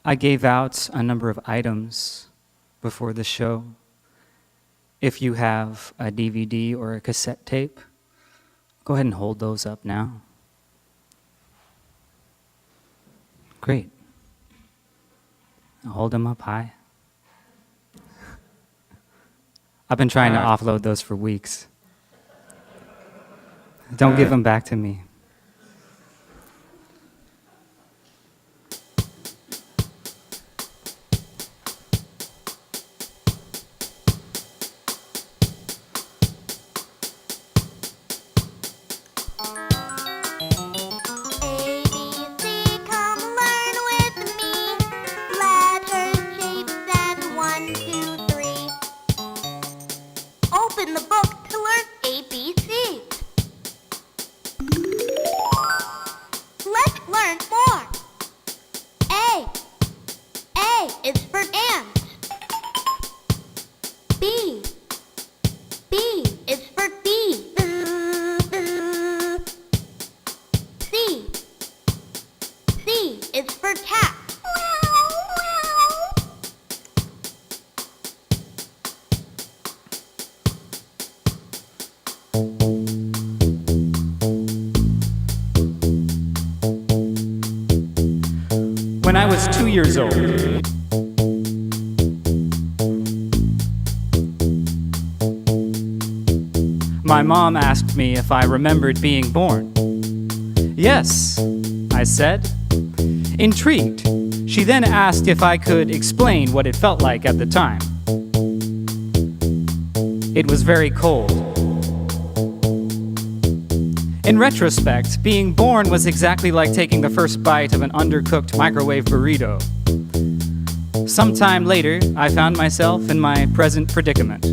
I gave out a number of items before the show. If you have a DVD or a cassette tape, go ahead and hold those up now. Great. Hold them up high. I've been trying to offload those for weeks. Don't give them back to me. Open the book to learn ABC. Let's learn more. A. A is for ant. B. B is for bee. C. C is for cat. When I was 2 years old, my mom asked me if I remembered being born. Yes, I said. Intrigued, she then asked if I could explain what it felt like at the time. It was very cold. In retrospect, being born was exactly like taking the first bite of an undercooked microwave burrito. Sometime later, I found myself in my present predicament.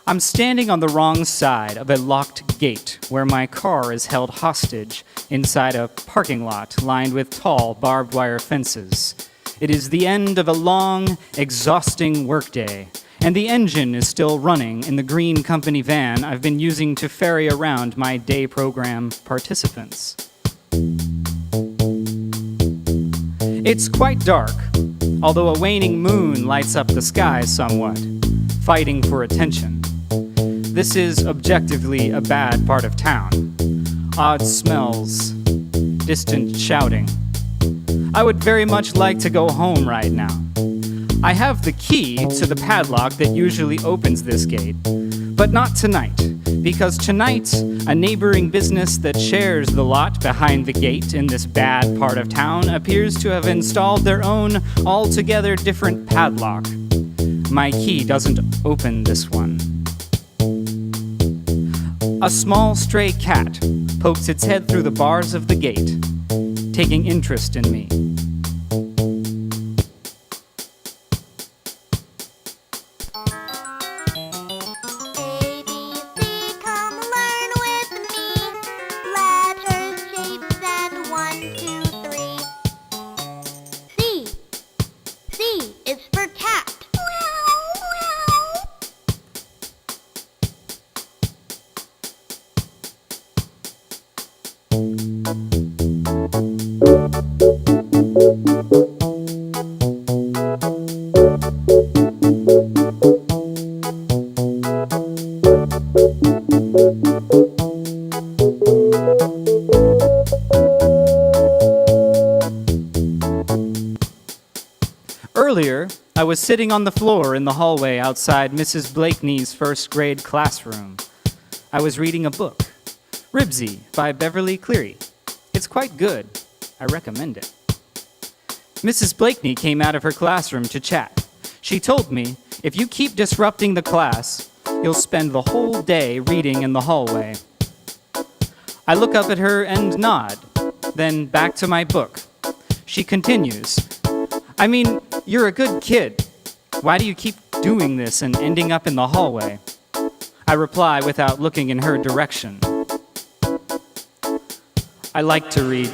I'm standing on the wrong side of a locked gate where my car is held hostage inside a parking lot lined with tall barbed wire fences. It is the end of a long, exhausting workday, and the engine is still running in the green company van I've been using to ferry around my day program participants. It's quite dark, although a waning moon lights up the sky somewhat, fighting for attention. This is objectively a bad part of town. Odd smells, distant shouting. I would very much like to go home right now. I have the key to the padlock that usually opens this gate, but not tonight, because tonight, a neighboring business that shares the lot behind the gate in this bad part of town appears to have installed their own altogether different padlock. My key doesn't open this one. A small stray cat pokes its head through the bars of the gate, taking interest in me. Earlier, I was sitting on the floor in the hallway outside Mrs. Blakeney's first grade classroom. I was reading a book, Ribsy by Beverly Cleary. It's quite good. I recommend it. Mrs. Blakeney came out of her classroom to chat. She told me, if you keep disrupting the class, you'll spend the whole day reading in the hallway. I look up at her and nod, then back to my book. She continues, I mean, you're a good kid. Why do you keep doing this and ending up in the hallway? I reply without looking in her direction. I like to read.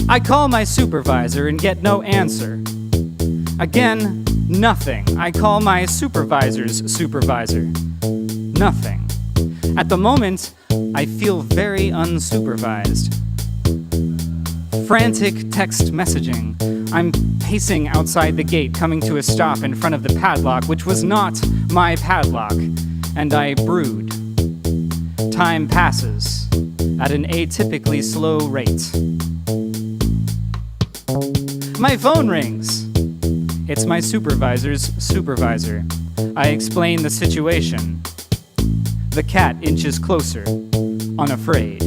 I call my supervisor and get no answer. Again, nothing. I call my supervisor's supervisor. Nothing. At the moment, I feel very unsupervised. Frantic text messaging. I'm pacing outside the gate, coming to a stop in front of the padlock, which was not my padlock, and I brood. Time passes at an atypically slow rate. My phone rings. It's my supervisor's supervisor. I explain the situation. The cat inches closer, unafraid.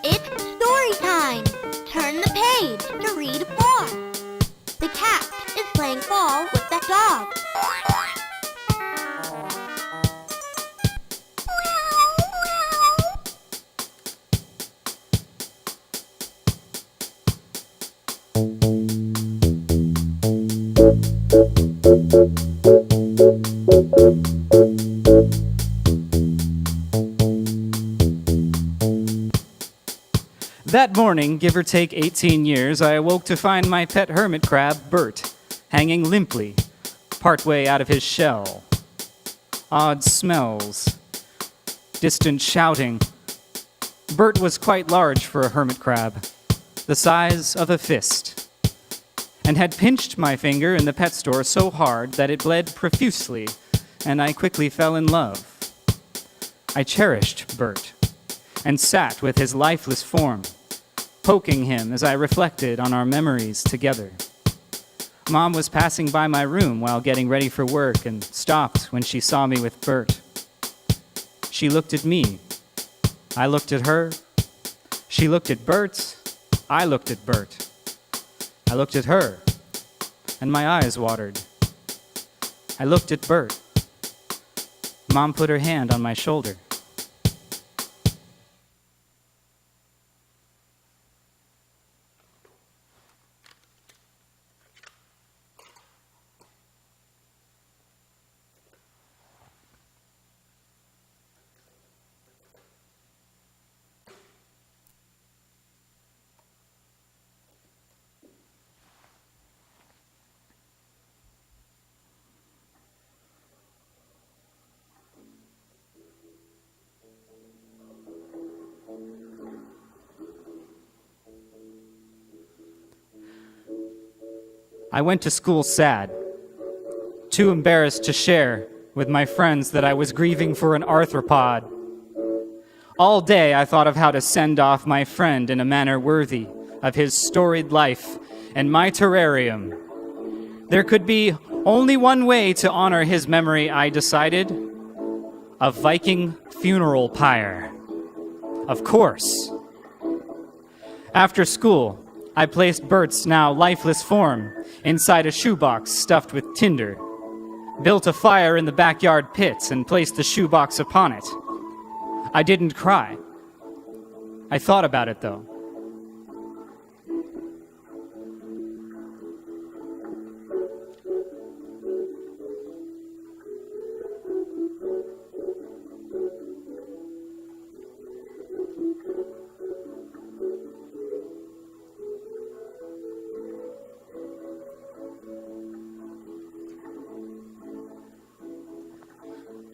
It's story time. Turn the page to read more. The cat is playing ball with the dog. That morning, give or take 18 years, I awoke to find my pet hermit crab, Bert, hanging limply, partway out of his shell. Odd smells, distant shouting. Bert was quite large for a hermit crab, the size of a fist, and had pinched my finger in the pet store so hard that it bled profusely, and I quickly fell in love. I cherished Bert, and sat with his lifeless form, poking him as I reflected on our memories together. Mom was passing by my room while getting ready for work and stopped when she saw me with Bert. She looked at me. I looked at her. She looked at Bert. I looked at Bert. I looked at her, and my eyes watered. I looked at Bert. Mom put her hand on my shoulder. I went to school sad, too embarrassed to share with my friends that I was grieving for an arthropod. All day I thought of how to send off my friend in a manner worthy of his storied life and my terrarium. There could be only one way to honor his memory, I decided. A Viking funeral pyre. Of course. After school, I placed Bert's now lifeless form inside a shoebox stuffed with tinder, built a fire in the backyard pits, and placed the shoebox upon it. I didn't cry. I thought about it, though.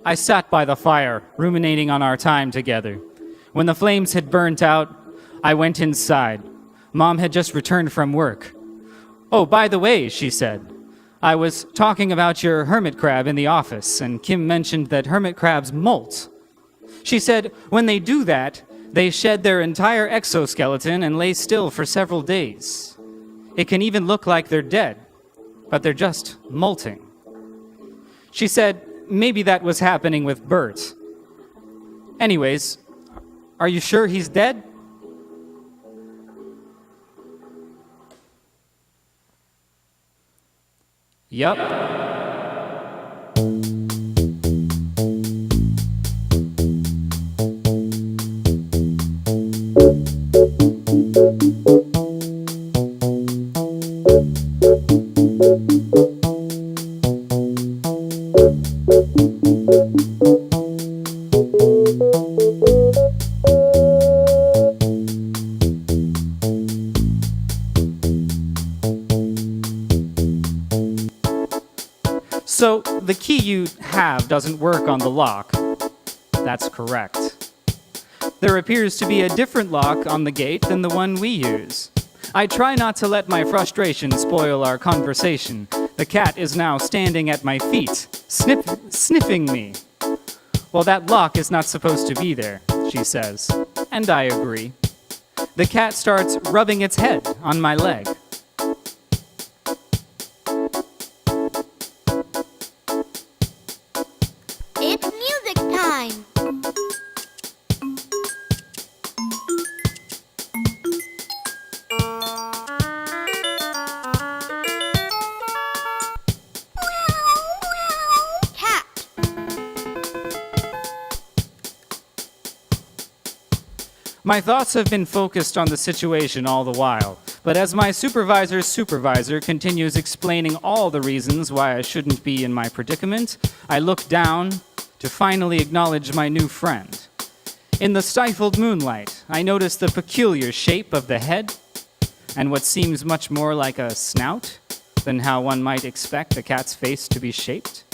I sat by the fire, ruminating on our time together. When the flames had burnt out, I went inside. Mom had just returned from work. "Oh, by the way," she said, "I was talking about your hermit crab in the office, and Kim mentioned that hermit crabs molt. She said when they do that, they shed their entire exoskeleton and lay still for several days. It can even look like they're dead. but they're just molting. She said maybe that was happening with Bert. Anyways, are you sure he's dead? Yup. So, the key you have doesn't work on the lock. That's correct. There appears to be a different lock on the gate than the one we use. I try not to let my frustration spoil our conversation. The cat is now standing at my feet, sniffing me. Well, that lock is not supposed to be there, she says. And I agree. The cat starts rubbing its head on my leg. It's music time. Cat. My thoughts have been focused on the situation all the while, but as my supervisor's supervisor continues explaining all the reasons why I shouldn't be in my predicament, I look down to finally acknowledge my new friend. In the stifled moonlight, I notice the peculiar shape of the head and what seems much more like a snout than how one might expect a cat's face to be shaped.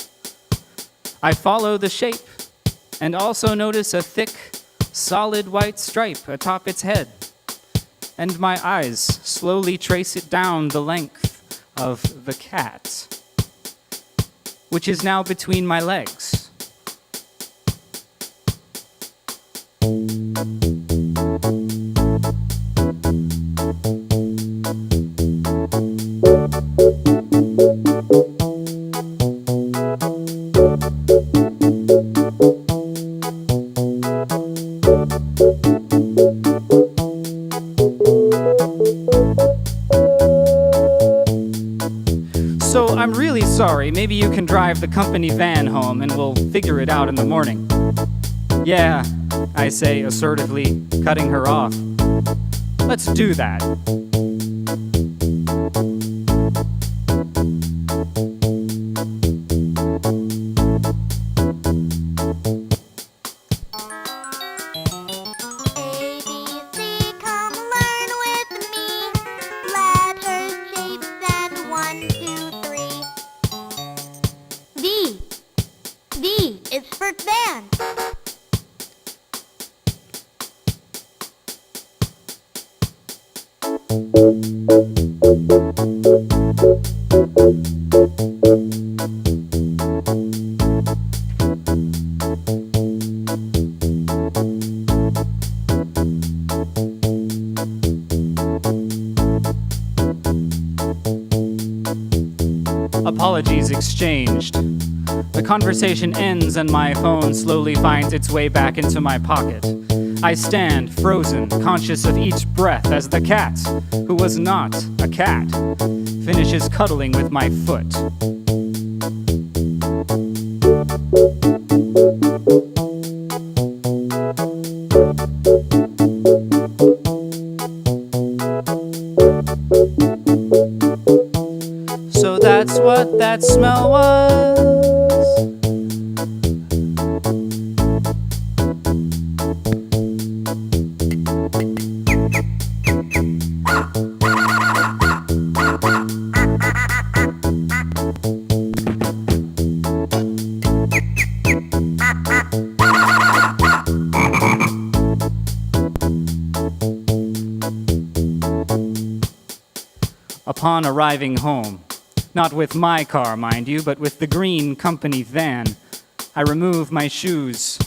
I follow the shape and also notice a thick, solid white stripe atop its head, and my eyes slowly trace it down the length of the cat, which is now between my legs. So I'm really sorry. Maybe you can drive the company van home and we'll figure it out in the morning. Yeah, I say assertively, cutting her off. Let's do that. ABC, come learn with me. Letters, shapes, and 1, 2, 3. V. V is for van. Apologies exchanged. The conversation ends and my phone slowly finds its way back into my pocket. I stand, frozen, conscious of each breath as the cat, who was not a cat, finishes cuddling with my foot. So that's what that smell was. Upon arriving home, not with my car, mind you, but with the green company van, I remove my shoes,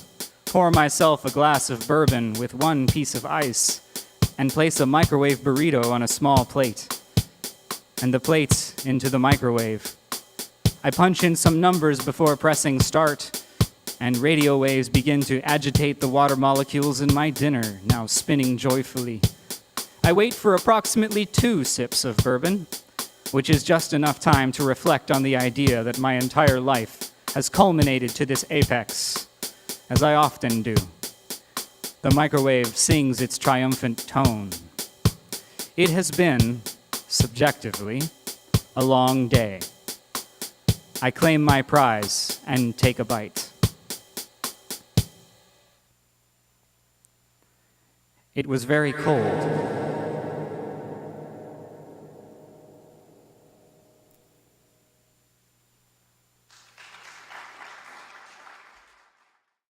pour myself a glass of bourbon with 1 piece of ice, and place a microwave burrito on a small plate. and the plate into the microwave. I punch in some numbers before pressing start, and radio waves begin to agitate the water molecules in my dinner, now spinning joyfully. I wait for approximately 2 sips of bourbon, which is just enough time to reflect on the idea that my entire life has culminated to this apex, as I often do. The microwave sings its triumphant tone. It has been, subjectively, a long day. I claim my prize and take a bite. It was very cold.